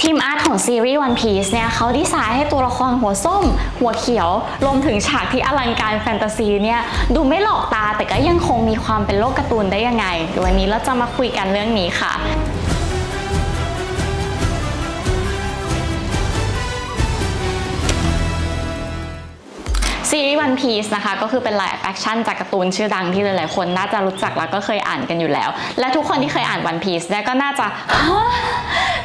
ทีมอาร์ตของซีรีส์ One Piece เนี่ยเขาดีไซน์ให้ตัวละครหัวส้มหัวเขียวรวมถึงฉากที่อลังการแฟนตาซีเนี่ยดูไม่หลอกตาแต่ก็ยังคงมีความเป็นโลกการ์ตูนได้ยังไงเดี๋ยววันนี้เราจะมาคุยกันเรื่องนี้ค่ะซีรีส์ One Piece นะคะก็คือเป็นไลฟ์แอคชั่นจากการ์ตูนชื่อดังที่หลายๆคนน่าจะรู้จักแล้วก็เคยอ่านกันอยู่แล้วและทุกคนที่เคยอ่าน One Piece เนี่ยก็น่าจะ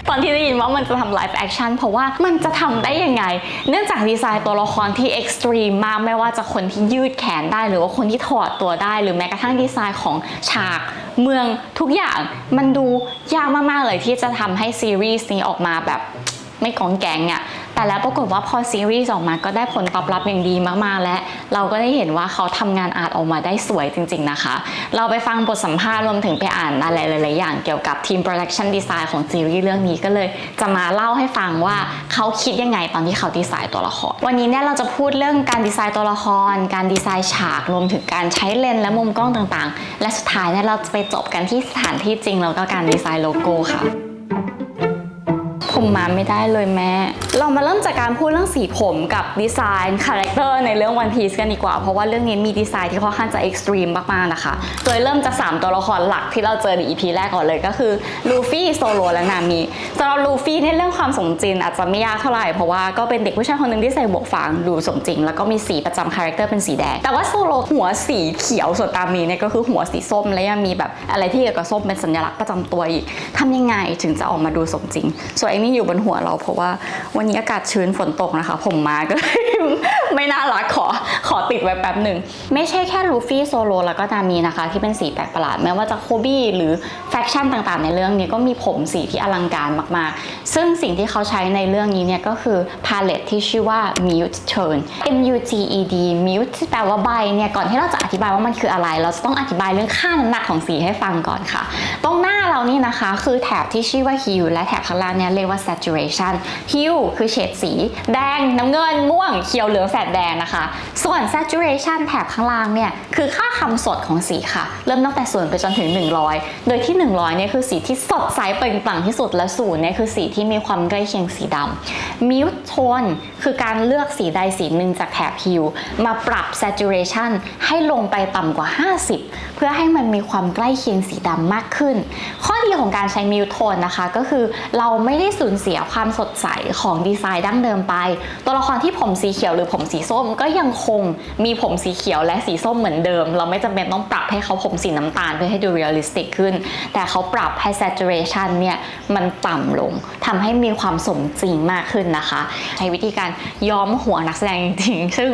ตอนที่ได้ยินว่ามันจะทำไลฟ์แอคชั่นเพราะว่ามันจะทำได้ยังไงเนื่องจากดีไซน์ตัวละครที่เอ็กซ์ตรีมมากไม่ว่าจะคนที่ยืดแขนได้หรือว่าคนที่ถอดตัวได้หรือแม้กระทั่งดีไซน์ของฉากเมืองทุกอย่างมันดูยากมากๆเลยที่จะทำให้ซีรีส์นี้ออกมาแบบไม่กองแกงอ่ะแต่แล้วปรากฏว่าพอซีรีส์ออกมาก็ได้ผลตอบรับอย่างดีมากๆและเราก็ได้เห็นว่าเขาทำงานอาร์ตออกมาได้สวยจริงๆนะคะเราไปฟังบทสัมภาษณ์รวมถึงไปอ่านอะไรหลายๆอย่างเกี่ยวกับทีมโปรดักชันดีไซน์ของซีรีส์เรื่องนี้ก็เลยจะมาเล่าให้ฟังว่าเขาคิดยังไงตอนที่เขาดีไซน์ตัวละครวันนี้เนี่ยเราจะพูดเรื่องการดีไซน์ตัวละครการดีไซน์ฉากรวมถึงการใช้เลนส์และมุมกล้องต่างๆและสุดท้ายเนี่ยเราจะไปจบกันที่สถานที่จริงแล้วก็การดีไซน์โลโก้ค่ะผมมาไม่ได้เลยแม่เรามาเริ่มจากการพูดเรื่องสีผมกับดีไซน์คาแรคเตอร์ในเรื่อง One Piece กันดีกว่าเพราะว่าเรื่องนี้มีดีไซน์ที่ค่อนข้างจะเอ็กซ์ตรีมมากๆนะคะโดยเริ่มจาก3ตัวละครหลักที่เราเจอใน EP แรกก่อนเลยก็คือลูฟี่โซโลและนามิสำหรับลูฟี่ในเรื่องความสมจริงอาจจะไม่ยากเท่าไหร่เพราะว่าก็เป็นเด็กผู้ชายคนหนึ่งที่ใส่หมวกฟางดูสมจริงแล้วก็มีสีประจำคาแรคเตอร์เป็นสีแดงแต่ว่าโซโลหัวสีเขียวส่วนนามิเนี่ยก็คือหัวสีส้มและยังมีแบบอะไรที่เกี่ยวกับส้มเป็นสัญลักษณ์ประจำตัวอีกทำยังไงถึงจะออกมาดูสมจริงส่วนไอ้นี่อยู่บนหัวเราเพราะว่าวันนี้อากาศชื้นฝนตกนะคะผมมาก็เลยไม่น่ารักขอติดไว้แป๊บหนึ่งไม่ใช่แค่ลูฟี่โซโลแล้วก็นามินะคะที่เป็นสีแปลกประหลาดแม้ว่าจะโคบี้หรือแฟคชั่นต่างๆในเรื่องนี้ก็มีผมสีที่อลังการมากๆซึ่งสิ่งที่เขาใช้ในเรื่องนี้เนี่ยก็คือพาเลตที่ชื่อว่า Mute Tone MUTED Mute แปลว่าใบเนี่ยก่อนที่เราจะอธิบายว่ามันคืออะไรเราจะต้องอธิบายเรื่องค่าน้ำหนักของสีให้ฟังก่อนค่ะตรงหน้าเรานี่นะคะคือแถบที่ชื่อว่า Hue และแถบข้างล่างเนี่ยเรียกว่า Saturation Hue คือเฉดสีแดงน้ำเงินม่วงเขียวเหลืองแสดแดงนะคะส่วน Saturation แถบข้างล่างเนี่ยคือค่าคำสดของสีค่ะเริ่มตั้งแต่0ไปจนถึง100โดยที่100เนี่ยคือสีที่สดใสเปล่งปลั่งที่สุดและ0เนี่ยคือสีที่มีความใกล้เคียงสีดำ Mute Tone คือการเลือกสีใดสีหนึ่งจากแถบ Hue มาปรับ Saturation ให้ลงไปต่ำกว่า50เพื่อให้มันมีความใกล้เคียงสีดำมากขึ้นข้อดีของการใช้ Mute Tone นะคะก็คือเราไม่ได้สูญเสียความสดใสของดีไซน์ดั้งเดิมไปตัวละครที่ผมสีเขียวหรือผมสีส้มก็ยังคงมีผมสีเขียวและสีส้มเหมือนเดิมเราไม่จำเป็นต้องปรับให้เขาผมสีน้ำตาลเพื่อให้ดูเรียลลิสติกขึ้นแต่เขาปรับให้ saturation เนี่ยมันต่ำลงทำให้มีความสมจริงมากขึ้นนะคะใช้วิธีการย้อมหัวนักแสดงจริงๆซึ่ง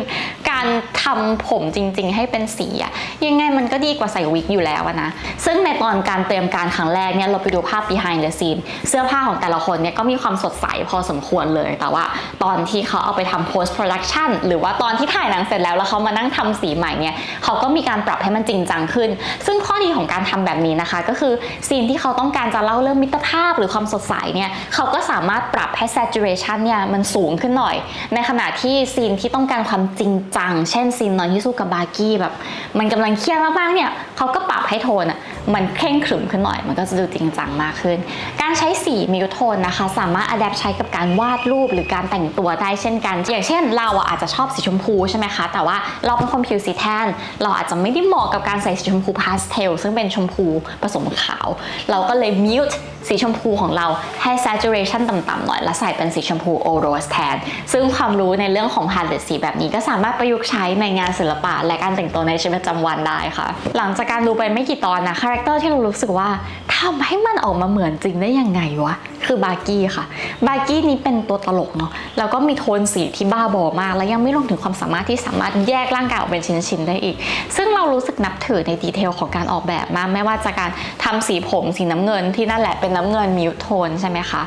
การทำผมจริงๆให้เป็นสีอะยังไงมันก็ดีกว่าใส่วิกอยู่แล้วนะซึ่งในตอนการเตรียมการครั้งแรกเนี่ยเราไปดูภาพ behind the scene เสื้อผ้าของแต่ละคนเนี่ยก็มีความสดใสพอสมควรเลยแต่ว่าตอนที่เขาเอาไปทำ post production หรือว่าตอนที่ถ่ายหนังเสร็จแล้วเขามานั่งทำสีใหม่เนี่ยเขาก็มีการปรับให้มันจริงจังขึ้นซึ่งข้อดีของการทำแบบนี้นะคะก็คือซีนที่เขาต้องการจะเล่าเรื่องมิตรภาพหรือความสดใสเนี่ยเขาก็สามารถปรับให้ saturation เนี่ยมันสูงขึ้นหน่อยในขณะที่ซีนที่ต้องการความจริงจังเช่นซีนตอนที่สู้กับบาร์กี้แบบมันกำลังเครียดมากๆเนี่ยเขาก็ปรับให้โทนอ่ะมันเคร่งขรึมขึ้นหน่อยมันก็จะดูจริงจังมากขึ้นการใช้สีมิวโทนนะคะสามารถอัดแอปใช้กับการวาดรูปหรือการแต่งตัวได้เช่นกันอย่างเช่นเราอาจจะชอบสีชมพูใช่ไหมคะแต่ว่าเราเป็นคนผิวสีแทนเราอาจจะไม่ได้เหมาะกับการใส่สีชมพูพาสเทลซึ่งเป็นชมพูผสมขาวเราก็เลยมิวต์สีชมพูของเราให้ saturation ต่ำๆหน่อยแล้วใส่เป็นสีชมพูโอโรสแทนซึ่งความรู้ในเรื่องของพาเลตสีแบบนี้ก็สามารถประยุกต์ใช้ในงานศิลปะและการแต่งตัวในชีวิตประจำวันได้ค่ะหลังจากการดูไปไม่กี่ตอนนะคาแรคเตอร์ที่เรารู้สึกว่าทำให้มันออกมาเหมือนจริงได้ยังไงวะคือบาร์กี้ค่ะบาร์กี้นี้เป็นตัวตลกเนาะแล้วก็มีโทนสีที่บ้าบอมากแล้วยังไม่รวมถึงความสามารถที่สามารถแยกร่างกายออกเป็นชิ้นๆได้อีกซึ่งเรารู้สึกนับถือในดีเทลของการออกแบบมากไม่ว่าจะการทำสีผมสีน้ำเงินที่นั่นแหละเป็นน้ำเงินมิวโทนใช่ไหมคะ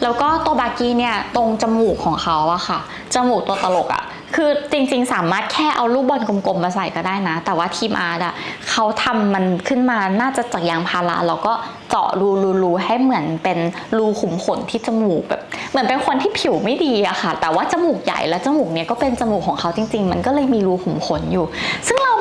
แล้วก็ตัวบาร์กี้เนี่ยตรงจมูกของเขาอะค่ะจมูกตัวตลกอะคือจริงๆสามารถแค่เอาลูกบอลกลมๆมาใส่ก็ได้นะแต่ว่าทีมอาร์ตอะเขาทำมันขึ้นมาน่าจะจากยางพาราแล้วก็เจาะรูให้เหมือนเป็นรูขุมขนที่จมูกแบบเหมือนเป็นคนที่ผิวไม่ดีอะค่ะแต่ว่าจมูกใหญ่และจมูกเนี่ยก็เป็นจมูกของเขาจริงๆมันก็เลยมีรูขุมขนอยู่ซึ่งเรา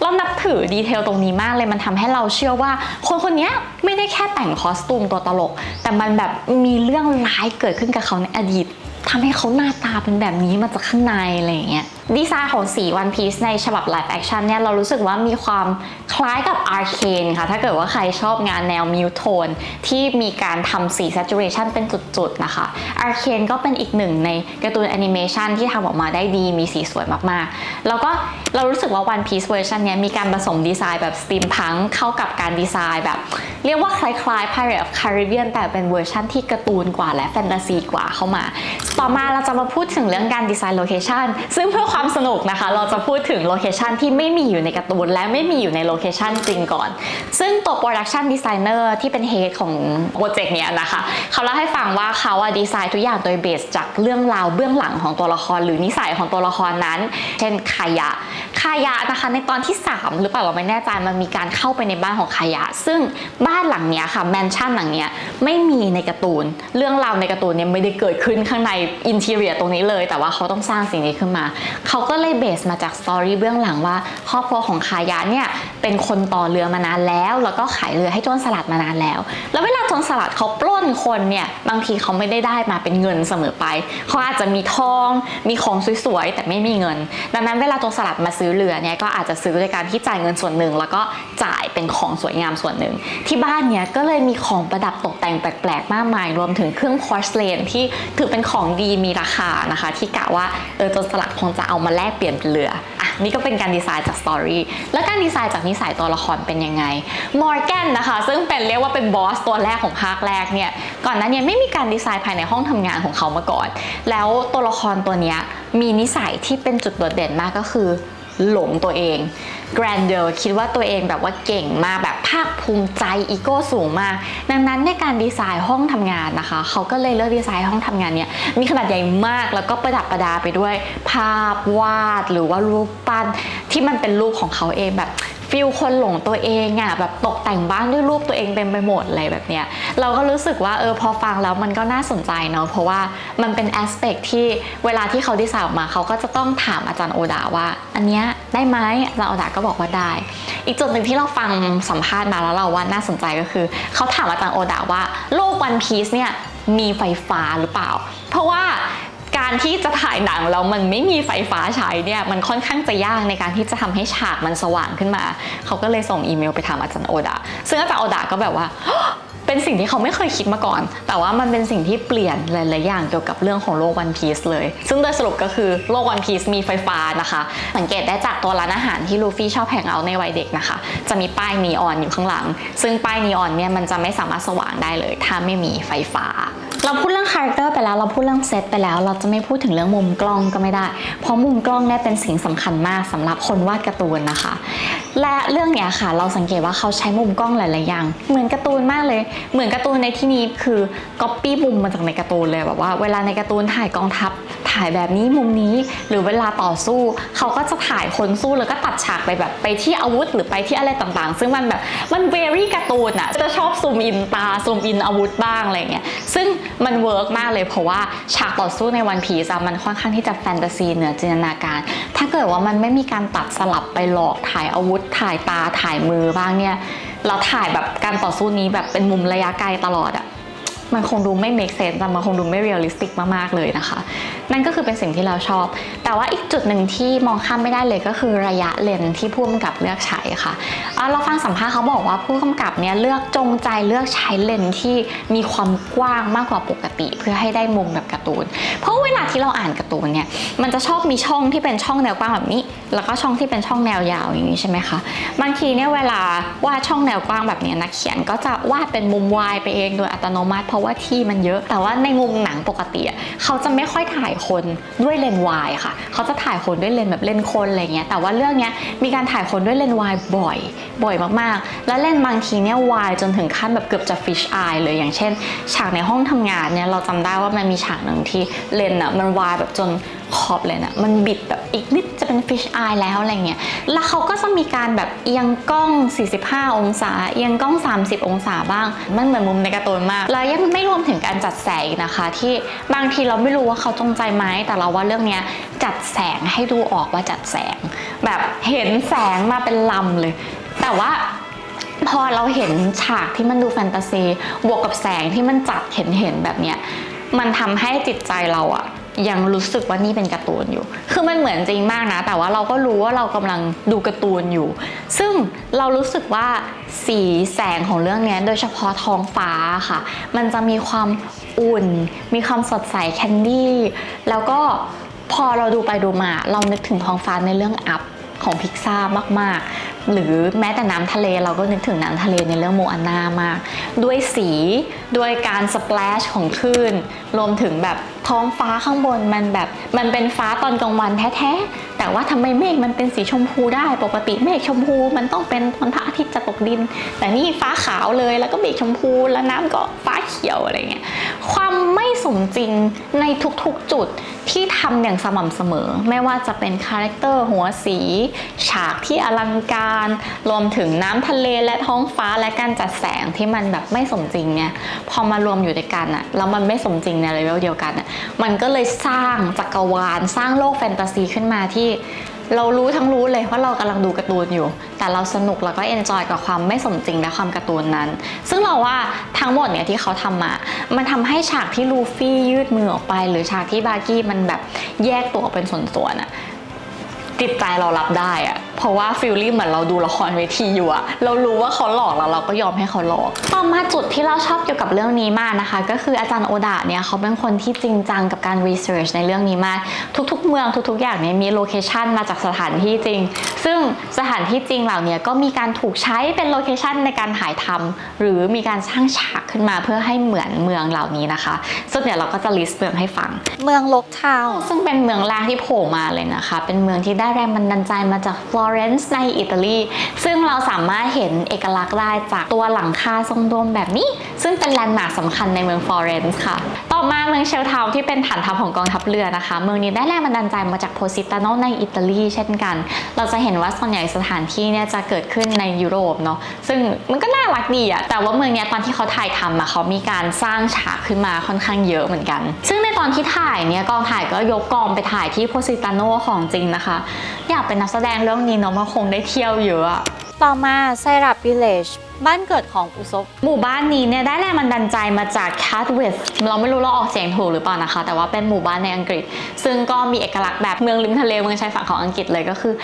เรานับถือดีเทลตรงนี้มากเลยมันทำให้เราเชื่อว่าคนคนนี้ไม่ได้แค่แต่งคอสตูมตัวตลกแต่มันแบบมีเรื่องร้ายเกิดขึ้นกับเขาในอดีตทำให้เขาหน้าตาเป็นแบบนี้มาจากข้างในอะไรอย่างเงี้ยดีไซน์ของสี One Piece ในฉบับ Live Action เนี่ยเรารู้สึกว่ามีความคล้ายกับ Arcane ค่ะถ้าเกิดว่าใครชอบงานแนว Mute Tone ที่มีการทำสี Saturation เป็นจุดๆนะคะ Arcane ก็เป็นอีกหนึ่งในการ์ตูนแอนิเมชันที่ทำออกมาได้ดีมีสีสวยมากๆแล้วก็เรารู้สึกว่า One Piece เวอร์ชันเนี้ยมีการผสมดีไซน์แบบ Steampunk เข้ากับการดีไซน์แบบเรียกว่าคล้ายๆ Pirates of Caribbean แต่เป็นเวอร์ชันที่การ์ตูนกว่าและแฟนตาซีกว่าเข้ามาต่อมาเราจะมาพูดถึงเรื่องการดีไซน์โลเคชันซึ่งเพื่อความสนุกนะคะเราจะพูดถึงโลเคชันที่ไม่มีอยู่ในการ์ตูนและไม่มีอยู่ในโลเคชันจริงก่อนซึ่งตัว Production Designer ที่เป็น Head ของโปรเจกต์เนี้ยนะคะเขาเล่าให้ฟังว่าเขาดีไซน์ทุกอย่างโดยเบสจากเรื่องราวเบื้องหลังของตัวละครหรือนิสัยของตัวละครนั้นเช่นคายะนะคะในตอนที่3หรือเปล่าเราไม่แน่ใจมันมีการเข้าไปในบ้านของคายะซึ่งบ้านหลังเนี้ยค่ะแมนชั่นหลังเนี้ยไม่มีในการ์ตูนเรื่องราวในการ์ตูนเนี่ยไม่ได้เกิดขึ้นข้างในอินทีเรียตรงนี้เลยแต่ว่าเขาต้องสร้างสิ่งนี้ขึ้นมาเขาก็เลยเบสมาจากสตอรี่เบื้องหลังว่าครอบครัวของคายะเนี่ยเป็นคนต่อเรือมานานแล้วก็ขายเรือให้โจรสลัดมานานแล้วเวลาโจรสลัดเขาปล้นคนเนี่ยบางทีเขาไม่ได้มาเป็นเงินเสมอไปเขาอาจจะมีทองมีของสวยๆแต่ไม่มีเงินดังนั้นเวลาโจรสลัดมาซื้อเรือเนี่ยก็อาจจะซื้อโดยการที่จ่ายเงินส่วนหนึ่งแล้วก็จ่ายเป็นของสวยงามส่วนหนึ่งที่บ้านเนี่ยก็เลยมีของประดับตกแต่งแปลกๆมากมายรวมถึงเครื่องพอร์สเลนที่ถือเป็นของดีมีราคานะคะที่กะว่าโจรสลัดคงจะเอามาแลกเปลี่ยนเป็นเรือนี่ก็เป็นการดีไซน์จากสตอรี่แล้วการดีไซน์จากนิสัยตัวละครเป็นยังไงมอร์แกนนะคะซึ่งเป็นเรียกว่าเป็นบอสตัวแรกของภาคแรกเนี่ยก่อนหน้านี้ไม่มีการดีไซน์ภายในห้องทำงานของเขามาก่อนแล้วตัวละครตัวนี้มีนิสัยที่เป็นจุดโดดเด่นมากก็คือหลงตัวเองแกรนเดอร์คิดว่าตัวเองแบบว่าเก่งมากแบบภาคภูมิใจอีโก้สูงมากดังนั้นในการดีไซน์ห้องทำงานนะคะเขาก็เลยเลือกดีไซน์ห้องทำงานเนี่ยมีขนาดใหญ่มากแล้วก็ประดับประดาไปด้วยภาพวาดหรือว่ารูปปั้นที่มันเป็นรูปของเขาเองแบบฟิลคนหลงตัวเองอ่ะแบบตกแต่งบ้านด้วยรูปตัวเองเต็มไปหมดอะไรแบบเนี้ยเราก็รู้สึกว่าพอฟังแล้วมันก็น่าสนใจเนาะเพราะว่ามันเป็นแอสเปคที่เวลาที่เขาดีไซน์ออกมาเขาก็จะต้องถามอาจารย์โอดาว่าอันเนี้ยได้ไหมอาจารย์โอดาก็บอกว่าได้อีกจุดหนึ่งที่เราฟังสัมภาษณ์มาแล้วเราว่าน่าสนใจก็คือเขาถามอาจารย์โอดาว่าโลกวันพีซเนี่ยมีไฟฟ้าหรือเปล่าเพราะว่าการที่จะถ่ายหนังแล้วมันไม่มีไฟฟ้าใช้เนี่ยมันค่อนข้างจะยากในการที่จะทำให้ฉากมันสว่างขึ้นมาเขาก็เลยส่งอีเมลไปถามอาจารย์โอดาซึ่งอาจารย์โอดาก็แบบว่าเป็นสิ่งที่เขาไม่เคยคิดมาก่อนแต่ว่ามันเป็นสิ่งที่เปลี่ยนหลายๆอย่างเกี่ยวกับเรื่องของโลกวันพีซเลยซึ่งโดยสรุปก็คือโลกวันพีซมีไฟฟ้านะคะสังเกตได้จากตัวร้านอาหารที่ลูฟี่ชอบแฮงเอาท์ในวัยเด็กนะคะจะมีป้ายนีออนอยู่ข้างหลังซึ่งป้ายนีออนเนี่ยมันจะไม่สามารถสว่างได้เลยถ้าไม่มีไฟฟ้าเราพูดเรื่องคาแรคเตอร์ไปแล้วเราพูดเรื่องเซตไปแล้วเราจะไม่พูดถึงเรื่องมุมกล้องก็ไม่ได้เพราะมุมกล้องเนี่ยเป็นสิ่งสำคัญมากสำหรับคนวาดการ์ตูนนะคะและเรื่องเนี้ยค่ะเราสังเกตว่าเขาใช้มุมกล้องหลายๆอย่างเหมือนการ์ตูนมากเลยเหมือนการ์ตูนในที่นี้คือก๊อปปี้มุมมาจากในการ์ตูนเลยแบบว่าเวลาในการ์ตูนถ่ายกองทัพถ่ายแบบนี้มุมนี้หรือเวลาต่อสู้เขาก็จะถ่ายคนสู้แล้วก็ตัดฉากไปแบบไปที่อาวุธหรือไปที่อะไรต่างๆซึ่งมันแบบมัน very การ์ตูนอะจะชอบซูมอินตาซูมอินอาวุธบ้างอะไรเงี้ยซึ่งมันเวิร์กมากเลยเพราะว่าฉากต่อสู้ในวันพีซมันค่อนข้างที่จะแฟนตาซีเหนือจินตนาการถ้าเกิดว่ามันไม่มีการตัดสลับไปหลอกถ่ายอาวุธถ่ายตาถ่ายมือบ้างเนี่ยเราถ่ายแบบการต่อสู้นี้แบบเป็นมุมระยะไกลตลอดอะมันคงดูไม่ make sense มันคงดูไม่ realistic มากๆเลยนะคะนั่นก็คือเป็นสิ่งที่เราชอบแต่ว่าอีกจุดหนึ่งที่มองข้ามไม่ได้เลยก็คือระยะเลนส์ที่ผู้กำกับเลือกใช้ค่ะเราฟังสัมภาษณ์เขาบอกว่าผู้กำกับเนี่ยเลือกจงใจเลือกใช้เลนส์ที่มีความกว้างมากกว่าปกติเพื่อให้ได้มุมแบบการ์ตูนเพราะเวลาที่เราอ่านการ์ตูนเนี่ยมันจะชอบมีช่องที่เป็นช่องแนวกว้างแบบนี้แล้วก็ช่องที่เป็นช่องแนวยาวอย่างนี้ใช่ไหมคะบางทีเนี่ยเวลาวาดช่องแนวกว้างแบบนี้นักเขียนก็จะวาดเป็นมุมวายไปเองโดยอัตโนมัติเพราะว่าที่มันเยอะแต่ว่าในมุมหนังปกติเขาจะไม่ค่อยถ่ายคนด้วยเลนส์วายค่ะเขาจะถ่ายคนด้วยเลนส์แบบเลนส์คนอะไรเงี้ยแต่ว่าเรื่องนี้มีการถ่ายคนด้วยเลนส์วายบ่อยมากๆแล้วเลนส์บางทีเนี่ยวายจนถึงขั้นแบบเกือบจะ fish eye เลยอย่างเช่นฉากในห้องทำงานเนี่ยเราจำได้ว่ามันมีฉากหนึ่งที่เลนส์มันวายแบบจน ขอบเลยนะมันบิดแบบอีกนิดจะเป็น fish eye แล้วอะไรเงี้ยแล้วเขาก็จะมีการแบบเอียงกล้อง45องศาเอียงกล้อง30องศาบ้างมันเหมือนมุมในการ์ตูนมากแล้วยังไม่รวมถึงการจัดแสงนะคะที่บางทีเราไม่รู้ว่าเขาจงใจไหมแต่เราว่าเรื่องนี้จัดแสงให้ดูออกว่าจัดแสงแบบเห็นแสงมาเป็นลำเลยแต่ว่าพอเราเห็นฉากที่มันดูแฟนตาซีบวกกับแสงที่มันจัดเห็นแบบเนี้ยมันทำให้จิตใจเราอะยังรู้สึกว่านี่เป็นการ์ตูนอยู่คือมันเหมือนจริงมากนะแต่ว่าเราก็รู้ว่าเรากำลังดูการ์ตูนอยู่ซึ่งเรารู้สึกว่าสีแสงของเรื่องนี้โดยเฉพาะท้องฟ้าค่ะมันจะมีความอุ่นมีความสดใสแคนดี้แล้วก็พอเราดูไปดูมาเรานึกถึงท้องฟ้าในเรื่องอัพของพิกซ่ามากๆหรือแม้แต่น้ำทะเลเราก็นึกถึงน้ำทะเลในเรื่องโมอาน่ามากด้วยสีด้วยการสเปลชของคลื่นรวมถึงแบบท้องฟ้าข้างบนมันเป็นฟ้าตอนกลางวันแท้ๆแต่ว่าทำไมเมฆมันเป็นสีชมพูได้ปกติเมฆชมพูมันต้องเป็นตอนพระอาทิตย์จะตกดินแต่นี่ฟ้าขาวเลยแล้วก็เมฆชมพูแล้วน้ำก็ฟ้าเขียวอะไรเงี้ยความไม่สมจริงในทุกๆจุดที่ทำอย่างสม่ำเสมอไม่ว่าจะเป็นคาแรคเตอร์หัวสีฉากที่อลังการรวมถึงน้ำทะเลและท้องฟ้าและการจัดแสงที่มันแบบไม่สมจริงเนี่ยพอมารวมอยู่ด้วยกันอะแล้วมันไม่สมจริงในเลเวลเดียวกันอะมันก็เลยสร้างจักรวาลสร้างโลกแฟนตาซีขึ้นมาที่เรารู้ทั้งรู้เลยว่าเรากำลังดูการ์ตูนอยู่แต่เราสนุกแล้วก็เอนจอยกับความไม่สมจริงและความการ์ตูนนั้นซึ่งเราว่าทั้งหมดเนี่ยที่เขาทำมามันทำให้ฉากที่ลูฟี่ยืดมือออกไปหรือฉากที่บาร์กี้มันแบบแยกตัวออกเป็นส่วนๆอะจิตใจเรารับได้อะเพราะว่าฟีลลิ่งเหมือนเราดูละครเวทีอยู่อะเรารู้ว่าเขาหลอกแล้วเราก็ยอมให้เขาหลอกต่อมาจุดที่เราชอบเกี่ยวกับเรื่องนี้มากนะคะก็คืออาจารย์โอดะเนี่ยเขาเป็นคนที่จริงจังกับการรีเสิร์ชในเรื่องนี้มากทุกๆเมืองทุกๆอย่างเนี่ยมีโลเคชันมาจากสถานที่จริงซึ่งสถานที่จริงเหล่านี้ก็มีการถูกใช้เป็นโลเคชันในการถ่ายทำหรือมีการสร้างฉากขึ้นมาเพื่อให้เหมือนเมืองเหล่านี้นะคะซึ่งเดี๋ยวเราก็จะลิสต์เมืองให้ฟังเมืองลกทาวน์ซึ่งเป็นเมืองแรกที่โผล่มาเลยนะคะเป็นเมืองที่ได้แรงบันดาลใจมาจากฟลอเรนซ์ในอิตาลีซึ่งเราสามารถเห็นเอกลักษณ์ได้จากตัวหลังคาทรงโดมแบบนี้ซึ่งเป็นแลนด์มาร์คสำคัญในเมืองฟลอเรนซ์ค่ะต่อมาเมืองเชลทาวน์ที่เป็นฐานทัพของกองทัพเรือนะคะเมืองนี้ได้แรงบันดาลใจมาจากโพซิตาโนในอิตาลีเช่นกันเราจะเห็นว่าส่วนใหญ่สถานที่เนี่ยจะเกิดขึ้นในยุโรปเนาะซึ่งมันก็น่ารักดีอะแต่ว่าเมืองนี้ตอนที่เขาถ่ายทำอะเขามีการสร้างฉากขึ้นมาค่อนข้างเยอะเหมือนกันซึ่งในตอนที่ถ่ายเนี่ยกองถ่ายก็ยกกองไปถ่ายที่โพซิตาโนของจริงนะคะอยากเป็นนักแสดงเรื่องนี้เนาะมันคงได้เที่ยวเยอะ ต่อมาไซรัปวิลเลจบ้านเกิดของอุซบหมู่บ้านนี้เนี่ยได้แรงบันดาลใจมาจาก Cardiff เราไม่รู้เราออกเสียงถูกหรือเปล่านะคะแต่ว่าเป็นหมู่บ้านในอังกฤษซึ่งก็มีเอกลักษณ์แบบเมืองริมทะเลเมืองชายฝั่งของอังกฤษเลยก็คือ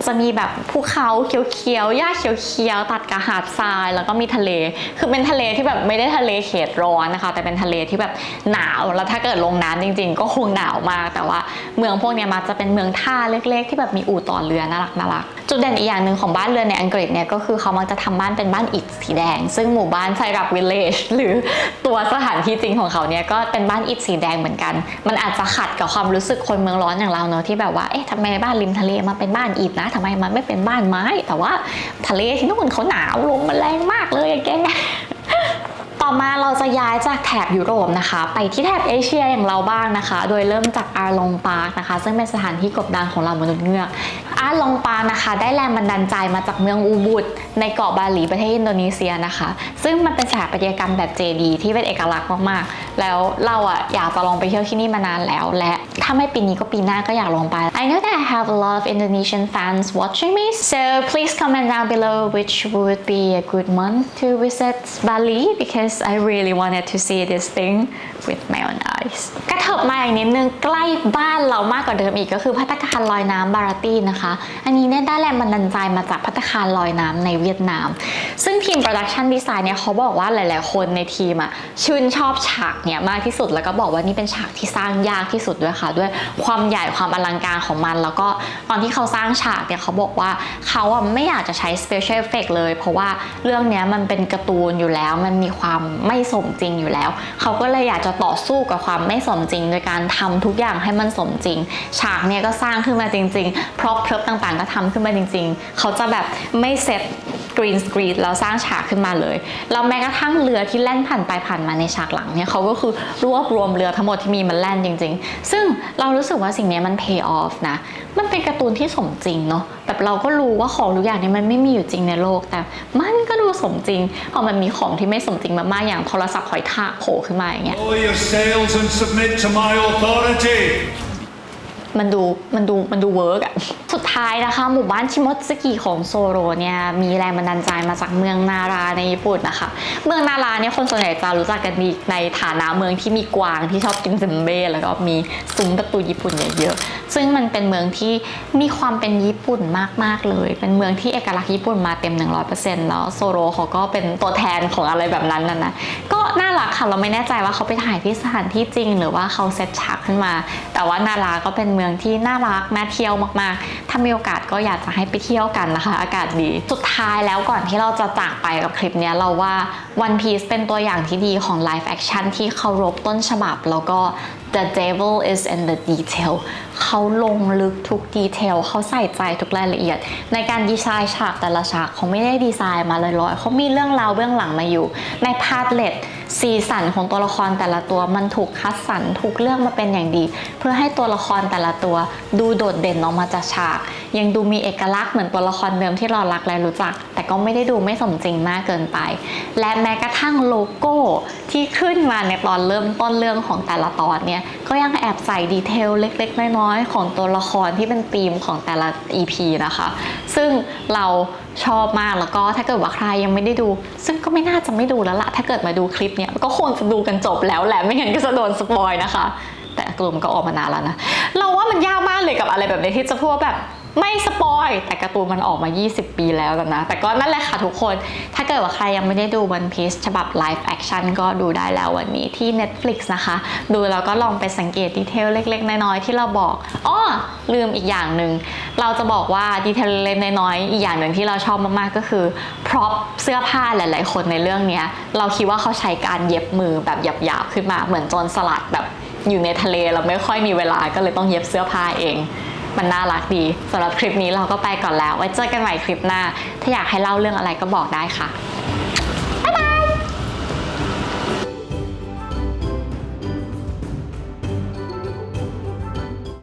จะมีแบบภูเขาเขียวๆหญ้าเขียวๆตัดกับหาดทรายแล้วก็มีทะเลคือเป็นทะเลที่แบบไม่ได้ทะเลเขตร้อนนะคะแต่เป็นทะเลที่แบบหนาวแล้วถ้าเกิดลงน้ำจริงๆก็คงหนาวมากแต่ว่าเมืองพวกนี้มักจะเป็นเมืองท่าเล็กๆที่แบบมีอู่ต่อเรือน่ารักจุดเด่นอีกอย่างหนึ่งของบ้านเรือนในอังกฤษเนี่ยก็คือเขามักจะทำบ้านเป็นบ้านอิฐสีแดงซึ่งหมู่บ้านไซรัปวิลเลจหรือตัวสถานที่จริงของเขาเนี่ยก็เป็นบ้านอิฐสีแดงเหมือนกันมันอาจจะขัดกับความรู้สึกคนเมืองร้อนอย่างเราเนอะที่แบบว่าเอ๊ะทำไมบ้านริมทะเลมาเป็นบ้านอิฐนะทำไมมันไม่เป็นบ้านไม้แต่ว่าทะเลที่นู่นเขาหนาวลมมันแรงมากเลยแกต่อมาเราจะย้ายจากแถบยุโรปนะคะไปที่แถบเอเชียอย่างเราบ้างนะคะโดยเริ่มจากอาร์ลงปาร์คนะคะซึ่งเป็นสถานที่กบดานของเรามนุษย์เงือกอาร์ลงปาร์คนะคะได้แรงบันดาลใจมาจากเมืองอูบุดในเกาะบาหลีประเทศอินโดนีเซียนะคะซึ่งมันเป็นสถาปัตยกรรมแบบเจดีที่เป็นเอกลักษณ์มากๆแล้วเราอยากจะลองไปเที่ยวที่นี่มานานแล้วและถ้าไม่ปีนี้ก็ปีหน้าก็อยากลองไป I know that I have a lot of Indonesian fans watching me so please comment down below which would be a good month to visit Bali because I really wanted to see this thing with my own eyes กระเถิบมาอีกนิดนึงใกล้บ้านเรามากกว่าเดิมอีกก็คือภัตตาคารลอยน้ำบาราตี้นะคะอันนี้เนี่ยได้แรงบันดาลใจมาจากภัตตาคารลอยน้ำในเวียดนามซึ่งทีม Production Design เนี่ยเขาบอกว่าหลายๆคนในทีมชื่นชอบฉากเนี่ยมากที่สุดแล้วก็บอกว่านี่เป็นฉากที่สร้างยากที่สุดด้วยค่ะด้วยความใหญ่ความอลังการของมันแล้วก็ตอนที่เขาสร้างฉากเนี่ยเขาบอกว่าเขาไม่อยากจะใช้ Special Effect เลยเพราะว่าเรื่องนี้มันเป็นการ์ตูนอยู่แล้วมันมีความไม่สมจริงอยู่แล้วเขาก็เลยอยากจะต่อสู้กับความไม่สมจริงโดยการทำทุกอย่างให้มันสมจริงฉากเนี่ยก็สร้างขึ้นมาจริงๆพร็อพต่างๆก็ทำขึ้นมาจริงๆเขาจะแบบไม่เซต กรีนสกรีนแล้วสร้างฉากขึ้นมาเลยแล้วแม้กระทั่งเรือที่แล่นผ่านไปผ่านมาในฉากหลังเนี่ยเขาก็คือรวบรวมเรือทั้งหมดที่มีมันแล่นจริงๆซึ่งเรารู้สึกว่าสิ่งนี้มัน pay off นะมันเป็นการ์ตูนที่สมจริงเนาะแบบเราก็รู้ว่าของทุกอย่างเนี่ยมันไม่มีอยู่จริงในโลกแต่มันก็ดูสมจริงพอมันมีของที่ไม่สมจริงมากๆอย่างโทรศัพท์หอยทากโผล่ขึ้นมาอย่างเงี้ย Lower your sails and submit to my authority. มันดูเวิร์กอะสุดท้ายนะคะหมู่บ้านชิโมตสึกิของโซโรเนี่ยมีแรงบันดาลใจมาจากเมืองนาราในญี่ปุ่นนะคะเมืองนาราเนี่ยคนส่วนใหญ่จะรู้จักกันดีในฐานะเมืองที่มีกวางที่ชอบกินเซมเบ้แล้วก็มีซุ้มประตูญี่ปุ่นเยอะๆซึ่งมันเป็นเมืองที่มีความเป็นญี่ปุ่นมากๆเลยเป็นเมืองที่เอกลักษณ์ญี่ปุ่นมาเต็ม 100% แล้วโซโรเขาก็เป็นตัวแทนของอะไรแบบนั้นนะก็น่ารักค่ะเราไม่แน่ใจว่าเขาไปถ่ายที่สถานที่จริงหรือว่าเขาเซตฉากขึ้นมาแต่ว่านาราก็เป็นเมืองที่น่ารักน่าเที่ยวมากๆถ้ามีโอกาสก็อยากจะให้ไปเที่ยวกันนะคะอากาศดีสุดท้ายแล้วก่อนที่เราจะจากไปกับคลิปนี้เราว่า One Piece เป็นตัวอย่างที่ดีของ Live Action ที่เคารพต้นฉบับแล้วก็ The devil is in the detail เขาลงลึกทุกดีเทลเขาใส่ใจทุกรายละเอียดในการดีไซน์ฉากแต่ละฉากเขาไม่ได้ดีไซน์มาลอยๆเขามีเรื่องราวเบื้องหลังมาอยู่ในพาร์ทเลตสีสันของตัวละครแต่ละตัวมันถูกคัดสรรถูกเลือกมาเป็นอย่างดี เพื่อให้ตัวละครแต่ละตัวดูโดดเด่นออกมาจากฉากยังดูมีเอกลักษณ์เหมือนตัวละครเดิมที่เรารักและรู้จักแต่ก็ไม่ได้ดูไม่สมจริงมากเกินไปและแม้กระทั่งโลโก้ที่ขึ้นมาในตอนเริ่มต้นเรื่องของแต่ละตอนเนี่ยก็ยังแอบใส่ดีเทลเล็กๆน้อยๆของตัวละครที่เป็นธีมของแต่ละ EP นะคะซึ่งเราชอบมากแล้วก็ถ้าเกิดว่าใครยังไม่ได้ดูซึ่งก็ไม่น่าจะไม่ดูแล้วล่ะถ้าเกิดมาดูคลิปเนี้ยก็คงจะดูกันจบแล้วแหละไม่งั้นก็จะโดนสปอยนะคะแต่กลุ่มก็ออกมานานแล้วนะเราว่ามันยากมากเลยกับอะไรแบบนี้ที่จะพูดแบบไม่สปอยแต่การ์ตูนมันออกมา20 ปีแล้วนะแต่ก็นั่นแหละค่ะทุกคนถ้าเกิดว่าใครยังไม่ได้ดู One Piece ฉบับ Live Action ก็ดูได้แล้ววันนี้ที่ Netflix นะคะดูแล้วก็ลองไปสังเกตดีเทลเล็กๆน้อยๆที่เราบอกอ้อลืมอีกอย่างหนึ่งเราจะบอกว่าดีเทลเล็กๆน้อยๆอีกอย่างหนึ่งที่เราชอบมากๆก็คือพร็อพเสื้อผ้าหลายๆคนในเรื่องนี้เราคิดว่าเขาใช้การเย็บมือแบบหยาบๆขึ้นมาเหมือนโจรสลัดแบบอยู่ในทะเลเราไม่ค่อยมีเวลาก็เลยต้องเย็บเสื้อผ้าเองมันน่ารักดีสำหรับคลิปนี้เราก็ไปก่อนแล้วไว้เจอกันใหม่คลิปหน้าถ้าอยากให้เล่าเรื่องอะไรก็บอกได้ค่ะ